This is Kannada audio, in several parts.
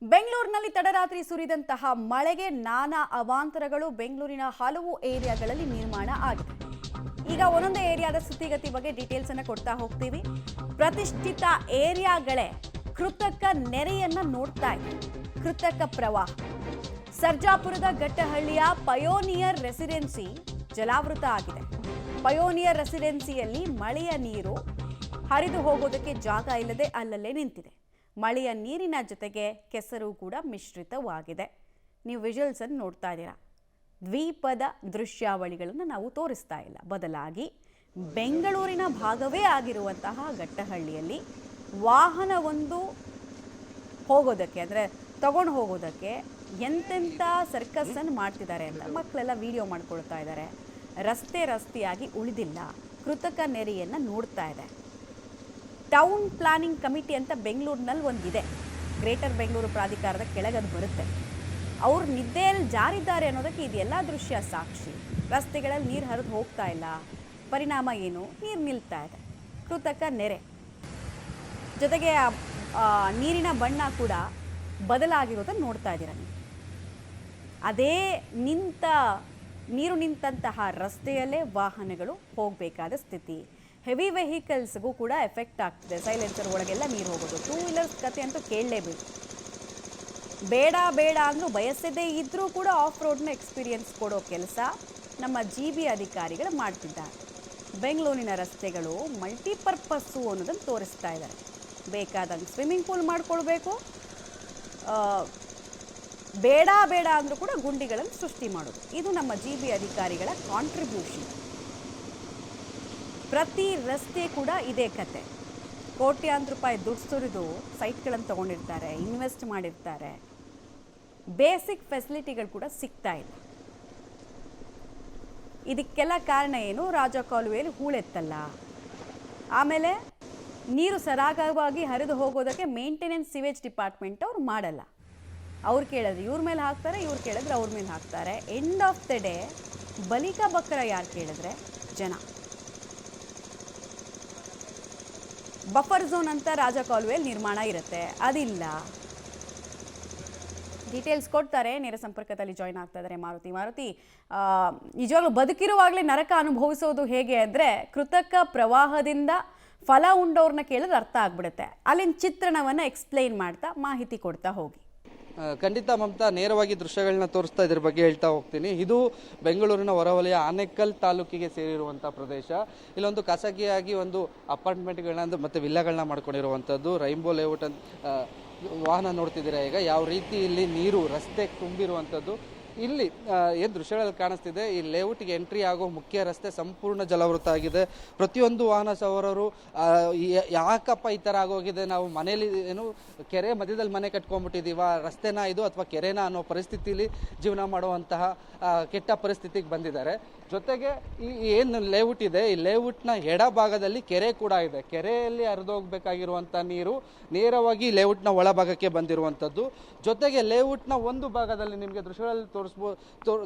ಬೆಂಗಳೂರಿನಲ್ಲಿ ತಡರಾತ್ರಿ ಸುರಿದಂತಹ ಮಳೆಗೆ ನಾನಾ ಅವಾಂತರಗಳು ಬೆಂಗಳೂರಿನ ಹಲವು ಏರಿಯಾಗಳಲ್ಲಿ ನಿರ್ಮಾಣ ಆಗಿದೆ. ಈಗ ಒಂದೊಂದೇ ಏರಿಯಾದ ಸ್ಥಿತಿಗತಿ ಬಗ್ಗೆ ಡೀಟೇಲ್ಸ್ ಅನ್ನು ಕೊಡ್ತಾ ಹೋಗ್ತೀವಿ. ಪ್ರತಿಷ್ಠಿತ ಏರಿಯಾಗಳೇ ಕೃತಕ ನೆರೆಯನ್ನ ನೋಡ್ತಾ ಇದೆ. ಕೃತಕ ಪ್ರವಾಹ ಸರ್ಜಾಪುರದ ಘಟ್ಟಹಳ್ಳಿಯ ಪಯೋನಿಯರ್ ರೆಸಿಡೆನ್ಸಿ ಜಲಾವೃತ ಆಗಿದೆ. ಪಯೋನಿಯರ್ ರೆಸಿಡೆನ್ಸಿಯಲ್ಲಿ ಮಳೆಯ ನೀರು ಹರಿದು ಹೋಗೋದಕ್ಕೆ ಜಾಗ ಇಲ್ಲದೆ ಅಲ್ಲಲ್ಲೇ ನಿಂತಿದೆ. ಮಳೆಯ ನೀರಿನ ಜೊತೆಗೆ ಕೆಸರು ಕೂಡ ಮಿಶ್ರಿತವಾಗಿದೆ. ನೀವು ವಿಜುವಲ್ಸ್ ಅನ್ನು ನೋಡ್ತಾ ಇದ್ದೀರಾ. ದ್ವೀಪದ ದೃಶ್ಯಾವಳಿಗಳನ್ನು ನಾವು ತೋರಿಸ್ತಾ ಇಲ್ಲ, ಬದಲಾಗಿ ಬೆಂಗಳೂರಿನ ಭಾಗವೇ ಆಗಿರುವಂತಹ ಘಟ್ಟಹಳ್ಳಿಯಲ್ಲಿ ವಾಹನವೊಂದು ಹೋಗೋದಕ್ಕೆ ಅಂದರೆ ತಗೊಂಡು ಹೋಗೋದಕ್ಕೆ ಎಂತೆಂಥ ಸರ್ಕಸ್ಸನ್ನು ಮಾಡ್ತಿದ್ದಾರೆ ಅಂತ ಮಕ್ಕಳೆಲ್ಲ ವಿಡಿಯೋ ಮಾಡ್ಕೊಳ್ತಾ ಇದ್ದಾರೆ. ರಸ್ತೆಯಾಗಿ ಉಳಿದಿಲ್ಲ, ಕೃತಕ ನೆರೆಯನ್ನು ನೋಡ್ತಾ ಇದೆ. ಟೌನ್ ಪ್ಲಾನಿಂಗ್ ಕಮಿಟಿ ಅಂತ ಬೆಂಗಳೂರಿನಲ್ಲಿ ಒಂದಿದೆ, ಗ್ರೇಟರ್ ಬೆಂಗಳೂರು ಪ್ರಾಧಿಕಾರದ ಕೆಳಗದು ಬರುತ್ತೆ. ಅವ್ರು ನಿದ್ದೆಯಲ್ಲಿ ಜಾರಿದ್ದಾರೆ ಅನ್ನೋದಕ್ಕೆ ಇದೆಲ್ಲ ದೃಶ್ಯ ಸಾಕ್ಷಿ. ರಸ್ತೆಗಳಲ್ಲಿ ನೀರು ಹರಿದು ಹೋಗ್ತಾ ಇಲ್ಲ, ಪರಿಣಾಮ ಏನು? ನೀರು ನಿಲ್ತಾ ಇದೆ. ಕೃತಕ ನೆರೆ ಜೊತೆಗೆ ನೀರಿನ ಬಣ್ಣ ಕೂಡ ಬದಲಾಗಿರೋದನ್ನು ನೋಡ್ತಾ ಇದ್ದೀರ ನೀವು. ಅದೇ ನೀರು ನಿಂತಹ ರಸ್ತೆಯಲ್ಲೇ ವಾಹನಗಳು ಹೋಗಬೇಕಾದ ಸ್ಥಿತಿ. ಹೆವಿ ವೆಹಿಕಲ್ಸ್ಗೂ ಕೂಡ ಎಫೆಕ್ಟ್ ಆಗ್ತಿದೆ. ಸೈಲೆನ್ಸರ್ ಒಳಗೆಲ್ಲ ನೀರು ಹೋಗೋದು. ಟೂ ವೀಲರ್ಸ್ ಕತೆ ಅಂತೂ ಕೇಳಲೇಬೇಕು. ಬೇಡ ಅಂದರೂ ಬಯಸದೇ ಇದ್ದರೂ ಕೂಡ ಆಫ್ ರೋಡ್ನ ಎಕ್ಸ್ಪೀರಿಯನ್ಸ್ ಕೊಡೋ ಕೆಲಸ ನಮ್ಮ GB ಅಧಿಕಾರಿಗಳು ಮಾಡ್ತಿದ್ದಾರೆ. ಬೆಂಗಳೂರಿನ ರಸ್ತೆಗಳು ಮಲ್ಟಿಪರ್ಪಸ್ಸು ಅನ್ನೋದನ್ನು ತೋರಿಸ್ತಾ ಇದ್ದಾರೆ. ಬೇಕಾದಂಗೆ ಸ್ವಿಮ್ಮಿಂಗ್ ಪೂಲ್ ಮಾಡ್ಕೊಳ್ಬೇಕು, ಬೇಡ ಅಂದರೂ ಕೂಡ ಗುಂಡಿಗಳನ್ನು ಸೃಷ್ಟಿ ಮಾಡೋದು. ಇದು ನಮ್ಮ GB ಅಧಿಕಾರಿಗಳ ಕಾಂಟ್ರಿಬ್ಯೂಷನ್. ಪ್ರತಿ ರಸ್ತೆ ಕೂಡ ಇದೇ ಕತೆ. ಕೋಟ್ಯಾಂತರ ರೂಪಾಯಿ ದುಡ್ಡು ಸುರಿದು ಸೈಟ್ಗಳನ್ನು ತೊಗೊಂಡಿರ್ತಾರೆ, ಇನ್ವೆಸ್ಟ್ ಮಾಡಿರ್ತಾರೆ. ಬೇಸಿಕ್ ಫೆಸಿಲಿಟಿಗಳು ಕೂಡ ಸಿಗ್ತಾ ಇಲ್ಲ. ಇದಕ್ಕೆಲ್ಲ ಕಾರಣ ಏನು? ರಾಜ ಕಾಲುವೆಯಲ್ಲಿ ಹೂಳೆತ್ತಲ್ಲ, ಆಮೇಲೆ ನೀರು ಸರಾಗವಾಗಿ ಹರಿದು ಹೋಗೋದಕ್ಕೆ ಮೇಂಟೆನೆನ್ಸ್ ಸಿವೇಜ್ ಡಿಪಾರ್ಟ್ಮೆಂಟ್ ಅವ್ರು ಮಾಡಲ್ಲ. ಅವ್ರು ಕೇಳಿದ್ರೆ ಇವ್ರ ಮೇಲೆ ಹಾಕ್ತಾರೆ, ಇವ್ರು ಕೇಳಿದ್ರೆ ಅವ್ರ ಮೇಲೆ ಹಾಕ್ತಾರೆ. ಎಂಡ್ ಆಫ್ ದ ಡೇ ಬಲಿಕ ಬಕ್ರ ಯಾರು ಕೇಳಿದ್ರೆ ಜನ. ಬಫರ್ ಝೋನ್ ಅಂತ ರಾಜ ಕಾಲುವೆಯಲ್ಲಿ ನಿರ್ಮಾಣ ಇರುತ್ತೆ, ಅದಿಲ್ಲ. ಡೀಟೇಲ್ಸ್ ಕೊಡ್ತಾರೆ. ನೇರ ಸಂಪರ್ಕದಲ್ಲಿ ಜಾಯ್ನ್ ಆಗ್ತಾ ಇದ್ದಾರೆ ಮಾರುತಿ. ನಿಜವಾಗ್ಲೂ ಬದುಕಿರುವಾಗಲೇ ನರಕ ಅನುಭವಿಸೋದು ಹೇಗೆ ಅಂದರೆ, ಕೃತಕ ಪ್ರವಾಹದಿಂದ ಫಲ ಉಂಡವ್ರನ್ನ ಕೇಳಿದ್ರೆ ಅರ್ಥ ಆಗ್ಬಿಡುತ್ತೆ. ಅಲ್ಲಿನ ಚಿತ್ರಣವನ್ನು ಎಕ್ಸ್ಪ್ಲೈನ್ ಮಾಡ್ತಾ ಮಾಹಿತಿ ಕೊಡ್ತಾ ಹೋಗಿ. ಖಂಡಿತ ಮಮತಾ, ನೇರವಾಗಿ ದೃಶ್ಯಗಳನ್ನ ತೋರಿಸ್ತಾ ಇದ್ರ ಬಗ್ಗೆ ಹೇಳ್ತಾ ಹೋಗ್ತೀನಿ. ಇದು ಬೆಂಗಳೂರಿನ ಹೊರವಲಯ ಆನೇಕಲ್ ತಾಲೂಕಿಗೆ ಸೇರಿರುವಂಥ ಪ್ರದೇಶ. ಇಲ್ಲೊಂದು ಖಾಸಗಿಯಾಗಿ ಒಂದು ಅಪಾರ್ಟ್ಮೆಂಟ್ಗಳನ್ನ ಮತ್ತು ವಿಲ್ಲಾಗಳನ್ನ ಮಾಡ್ಕೊಂಡಿರುವಂಥದ್ದು. ರೈನ್ಬೋ ಲೇಔಟ್ ಅಂತ ವಾಹನ ನೋಡ್ತಿದ್ದೀರಾ ಈಗ, ಯಾವ ರೀತಿ ಇಲ್ಲಿ ನೀರು ರಸ್ತೆ ತುಂಬಿರುವಂಥದ್ದು. ಇಲ್ಲಿ ಏನು ದೃಶ್ಯಗಳಲ್ಲಿ ಕಾಣಿಸ್ತಿದೆ, ಈ ಲೇಔಟ್ಗೆ ಎಂಟ್ರಿ ಆಗೋ ಮುಖ್ಯ ರಸ್ತೆ ಸಂಪೂರ್ಣ ಜಲಾವೃತ ಆಗಿದೆ. ಪ್ರತಿಯೊಂದು ವಾಹನ ಸವಾರರು ಯಾಕಪ್ಪ ಈ ಥರ ಆಗೋಗಿದೆ, ನಾವು ಮನೇಲಿ ಏನು ಕೆರೆ ಮಧ್ಯದಲ್ಲಿ ಮನೆ ಕಟ್ಕೊಂಡ್ಬಿಟ್ಟಿದ್ದೀವ, ರಸ್ತೆನ ಇದು ಅಥವಾ ಕೆರೆನ ಅನ್ನೋ ಪರಿಸ್ಥಿತಿಲಿ ಜೀವನ ಮಾಡುವಂತಹ ಕೆಟ್ಟ ಪರಿಸ್ಥಿತಿಗೆ ಬಂದಿದ್ದಾರೆ. ಜೊತೆಗೆ ಈ ಏನು ಲೇಔಟ್ ಇದೆ, ಈ ಲೇಔಟ್ನ ಎಡಭಾಗದಲ್ಲಿ ಕೆರೆ ಕೂಡ ಇದೆ. ಕೆರೆಯಲ್ಲಿ ಹರಿದೋಗ್ಬೇಕಾಗಿರುವಂಥ ನೀರು ನೇರವಾಗಿ ಲೇಔಟ್ನ ಒಳಭಾಗಕ್ಕೆ ಬಂದಿರುವಂಥದ್ದು. ಜೊತೆಗೆ ಲೇಔಟ್ನ ಒಂದು ಭಾಗದಲ್ಲಿ ನಿಮಗೆ ದೃಶ್ಯಗಳಲ್ಲಿ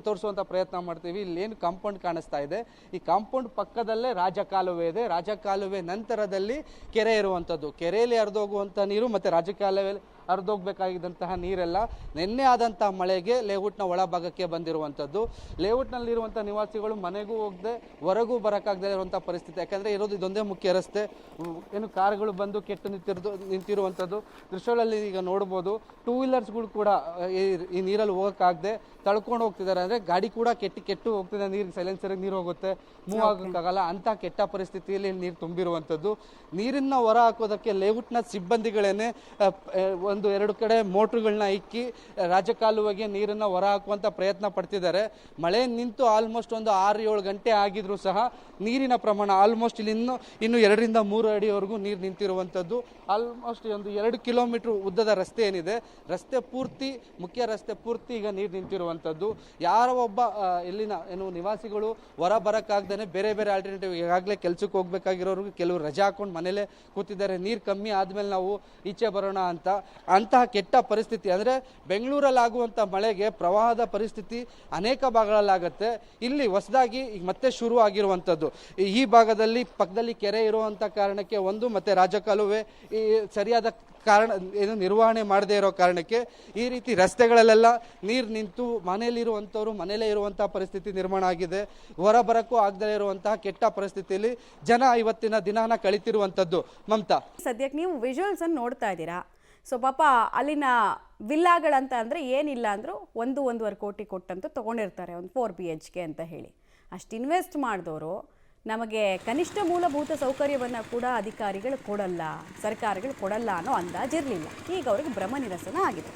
ತೋರಿಸುವಂಥ ಪ್ರಯತ್ನ ಮಾಡ್ತೀವಿ. ಇಲ್ಲೇನು ಕಾಂಪೌಂಡ್ ಕಾಣಿಸ್ತಾ ಇದೆ, ಈ ಕಾಂಪೌಂಡ್ ಪಕ್ಕದಲ್ಲೇ ರಾಜಕಾಲುವೆ ಇದೆ. ರಾಜಕಾಲುವೆ ನಂತರದಲ್ಲಿ ಕೆರೆ ಇರುವಂಥದ್ದು. ಕೆರೆಯಲ್ಲಿ ಹರಿದೋಗುವಂಥ ನೀರು ಮತ್ತು ರಾಜಕಾಲುವೆ ಹರಿದೋಗ್ಬೇಕಾಗಿದ್ದಂತಹ ನೀರೆಲ್ಲ ನಿನ್ನೆ ಆದಂಥ ಮಳೆಗೆ ಲೇಔಟ್ನ ಒಳಭಾಗಕ್ಕೆ ಬಂದಿರುವಂಥದ್ದು. ಲೇಔಟ್ನಲ್ಲಿರುವಂಥ ನಿವಾಸಿಗಳು ಮನೆಗೂ ಹೋಗದೆ ಹೊರಗೂ ಬರೋಕ್ಕಾಗದೇ ಇರುವಂಥ ಪರಿಸ್ಥಿತಿ. ಯಾಕಂದರೆ ಇರೋದು ಇದೊಂದೇ ಮುಖ್ಯ ರಸ್ತೆ. ಏನು ಕಾರ್ಗಳು ಬಂದು ಕೆಟ್ಟು ನಿಂತಿರುವಂಥದ್ದು ದೃಶ್ಯಗಳಲ್ಲಿ ಈಗ ನೋಡ್ಬೋದು. ಟೂ ವೀಲರ್ಸ್ಗಳು ಕೂಡ ಈ ನೀರಲ್ಲಿ ಹೋಗೋಕ್ಕಾಗದೆ ತಳ್ಕೊಂಡು ಹೋಗ್ತಿದ್ದಾರೆ. ಅಂದರೆ ಗಾಡಿ ಕೂಡ ಕೆಟ್ಟು ಹೋಗ್ತಿದೆ. ನೀರು ಸೈಲೆನ್ಸರಿಗೆ ನೀರು ಹೋಗುತ್ತೆ, ಮೂವ್ ಆಗೋಕ್ಕಾಗಲ್ಲ. ಅಂಥ ಕೆಟ್ಟ ಪರಿಸ್ಥಿತಿಯಲ್ಲಿ ನೀರು ತುಂಬಿರುವಂಥದ್ದು. ನೀರನ್ನು ಹೊರ ಹಾಕೋದಕ್ಕೆ ಲೇಔಟ್ನ ಸಿಬ್ಬಂದಿಗಳೇನೆ ಒಂದು ಎರಡು ಕಡೆ ಮೋಟ್ರುಗಳನ್ನ ಇಕ್ಕಿ ರಾಜಕಾಲುವೆಗೆ ನೀರನ್ನು ಹೊರ ಹಾಕುವಂಥ ಪ್ರಯತ್ನ ಪಡ್ತಿದ್ದಾರೆ. ಮಳೆ ನಿಂತು ಆಲ್ಮೋಸ್ಟ್ ಒಂದು 6-7 ಗಂಟೆ ಆಗಿದ್ರೂ ಸಹ ನೀರಿನ ಪ್ರಮಾಣ ಆಲ್ಮೋಸ್ಟ್ ಇಲ್ಲಿ ಇನ್ನು 2-3 ಅಡಿವರೆಗೂ ನೀರು ನಿಂತಿರುವಂಥದ್ದು. ಆಲ್ಮೋಸ್ಟ್ ಒಂದು 2 ಕಿಲೋಮೀಟ್ರ್ ಉದ್ದದ ರಸ್ತೆ ಏನಿದೆ, ರಸ್ತೆ ಪೂರ್ತಿ ಮುಖ್ಯ ರಸ್ತೆ ಪೂರ್ತಿ ಈಗ ನೀರು ನಿಂತಿರುವಂಥದ್ದು. ಯಾರೋ ಒಬ್ಬ ಇಲ್ಲಿನ ಏನು ನಿವಾಸಿಗಳು ಹೊರ ಬರೋಕ್ಕಾಗ್ದೇ ಬೇರೆ ಆಲ್ಟರ್ನೇಟಿವ್, ಈಗಾಗಲೇ ಕೆಲಸಕ್ಕೆ ಹೋಗ್ಬೇಕಾಗಿರೋರು ಕೆಲವರು ರಜೆ ಹಾಕೊಂಡು ಮನೇಲೆ ಕೂತಿದ್ದಾರೆ. ನೀರು ಕಮ್ಮಿ ಆದಮೇಲೆ ನಾವು ಈಚೆ ಬರೋಣ ಅಂತ. ಅಂತಹ ಕೆಟ್ಟ ಪರಿಸ್ಥಿತಿ ಅಂದರೆ ಬೆಂಗಳೂರಲ್ಲಿ ಆಗುವಂಥ ಮಳೆಗೆ ಪ್ರವಾಹದ ಪರಿಸ್ಥಿತಿ ಅನೇಕ ಭಾಗಗಳಲ್ಲಾಗುತ್ತೆ. ಇಲ್ಲಿ ಹೊಸದಾಗಿ ಮತ್ತೆ ಶುರು ಆಗಿರುವಂಥದ್ದು ಈ ಭಾಗದಲ್ಲಿ ಪಕ್ಕದಲ್ಲಿ ಕೆರೆ ಇರುವಂಥ ಕಾರಣಕ್ಕೆ ಒಂದು, ಮತ್ತು ರಾಜಕಾಲುವೆ ಈ ಸರಿಯಾದ ಕಾರಣ ಏನು ನಿರ್ವಹಣೆ ಮಾಡದೇ ಇರೋ ಕಾರಣಕ್ಕೆ ಈ ರೀತಿ ರಸ್ತೆಗಳಲ್ಲೆಲ್ಲ ನೀರು ನಿಂತು ಮನೆಯಲ್ಲಿರುವಂಥವ್ರು ಮನೆಯಲ್ಲೇ ಇರುವಂಥ ಪರಿಸ್ಥಿತಿ ನಿರ್ಮಾಣ ಆಗಿದೆ. ಹೊರ ಬರೋಕ್ಕೂ ಆಗದೇ ಇರುವಂತಹ ಕೆಟ್ಟ ಪರಿಸ್ಥಿತಿಯಲ್ಲಿ ಜನ ಇವತ್ತಿನ ದಿನಾನ ಕಳಿತಿರುವಂಥದ್ದು. ಮಮತಾ, ಸದ್ಯಕ್ಕೆ ನೀವು ವಿಜುವಲ್ಸನ್ನು ನೋಡ್ತಾ ಇದ್ದೀರಾ. ಸೊ ಪಾಪ ಅಲ್ಲಿನ ವಿಲ್ಲಾಗಳಂತ ಅಂದರೆ ಏನಿಲ್ಲ ಅಂದರೂ 1-1.5 ಕೋಟಿ ಕೊಟ್ಟಂತೂ ತೊಗೊಂಡಿರ್ತಾರೆ ಒಂದು 4 BHK ಅಂತ ಹೇಳಿ. ಅಷ್ಟು ಇನ್ವೆಸ್ಟ್ ಮಾಡಿದವರು ನಮಗೆ ಕನಿಷ್ಠ ಮೂಲಭೂತ ಸೌಕರ್ಯವನ್ನು ಕೂಡ ಅಧಿಕಾರಿಗಳು ಕೊಡಲ್ಲ, ಸರ್ಕಾರಗಳು ಕೊಡಲ್ಲ ಅನ್ನೋ ಅಂದಾಜಿರಲಿಲ್ಲ. ಈಗ ಅವ್ರಿಗೆ ಭ್ರಮ ನಿರಸನ ಆಗಿದೆ.